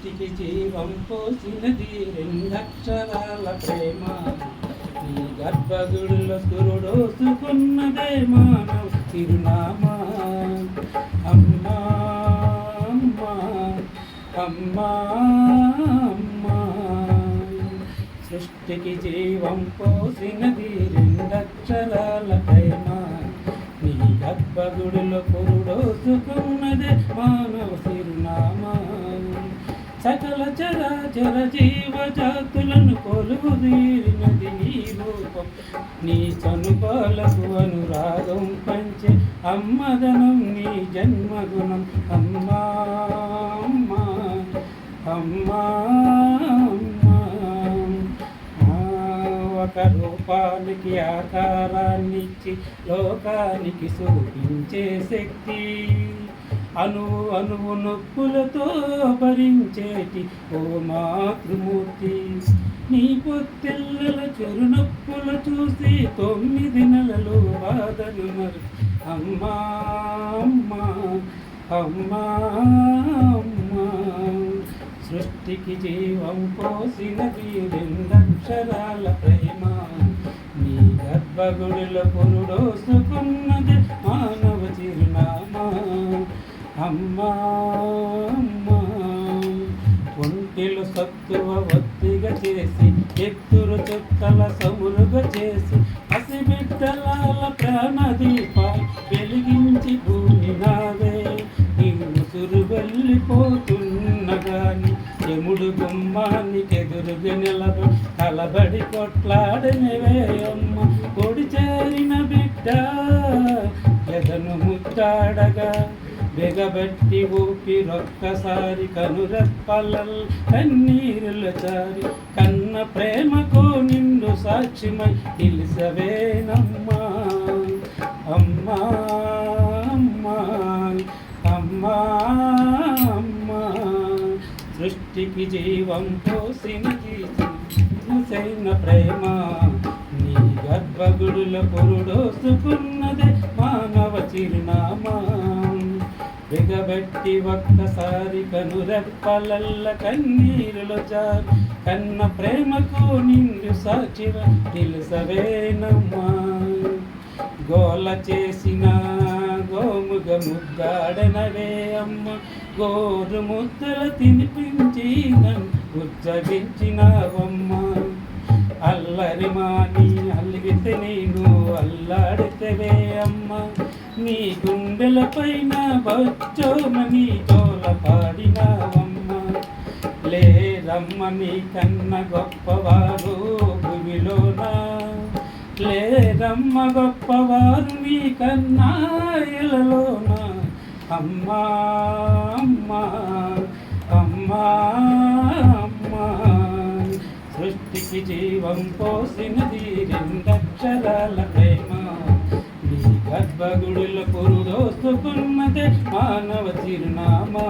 సృష్టికి జీవం పోసినది రెండక్షరాల ప్రేమ. నీ గర్భగుడిలో సురుడోసుకున్నదే మానవ చిరునామా. అమ్మా అమ్మా అమ్మా అమ్మా. సృష్టికి జీవం పోసినది రెండక్షరాల ప్రేమ. నీ గర్భగుడిలో పురుడోసుకున్నదే మానవ చిరునామా. సకల చరాచర జీవజాతులను కొలువుదీరినది నీ రూపం. నీ చనుబాలకు అనురాగం పంచే అమ్మదనం నీ జన్మగుణం. అమ్మా అమ్మా అమ్మా అమ్మా. ఒక రూపానికి ఆకారాన్నిచ్చి లోకానికి చూపించే శక్తి. అణువు అణువు నొప్పులతో భరించేటి ఓ మాతృమూర్తి. నీ పొత్తిళ్ళల చెరునొప్పులు చూసి 9 నెలలు బాధను మరి. అమ్మా అమ్మా అమ్మా అమ్మా. సృష్టికి జీవం పోసినది రెండక్షరాల ప్రేమ. నీ గర్భగుడిలో పురుడోసుకున్నది మానవ చిరునామా. అమ్మా అమ్మా. ఒంటిలో సత్తువ ఒత్తిగా చేసి ఎత్తురు చుక్కల సమురుగా చేసి పసిబిడ్డలాల ప్రాణదీపాలు వెలిగించి భూమి నావే. నీ ముసురు వెళ్ళిపోతున్నగాని యముడు గుమ్మానికి ఎదురుగా నిలబడి కలబడి కొట్లాడనివే అమ్మ. కొడి చేరిన బిడ్డ ఎదను ముద్దాడగా బెగబెట్టి ఊపిరొక్కసారి కనురెప్పలల్ కన్నీరులు చారి కన్న ప్రేమకు నిన్ను సాక్షిమై నిలిసవేనమ్మా. అమ్మా అమ్మా అమ్మా అమ్మా. సృష్టికి జీవం పోసినది సైన ప్రేమ. నీ గర్భగుడిలో పురుడోసుకున్నదే మానవ చిరునామా. బిగబెట్టి ఒక్కసారి కనురెప్పలల్ల కన్నీరులు చారు కన్న ప్రేమకు నిండు సాక్షివ తెలుసవేనమ్మా. గోల చేసిన గోముగ ముద్దాడనవే అమ్మ. గోరు ముద్దలు తినిపించి నన్ను ఉజ్జగించినావమ్మ. అల్లరి మాని అలిగితే నేను అల్లాడితేవే అమ్మ. నీ గుండెల పైన బచ్చోమని తోల పాడినావమ్మ. లేరమ్మ నీ కన్న గొప్పవారు భూమిలోనా. లేరమ్మ గొప్పవారు నీ కన్నా ఇలలోనా. అమ్మా అమ్మా అమ్మా అమ్మా. సృష్టికి జీవం పోసినది రెండక్షరాల ప్రేమ. నీ గర్భగుడిలో పురుడోసుకున్నదే మానవ చిరునామా.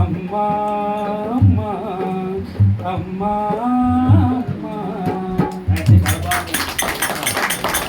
అమ్మా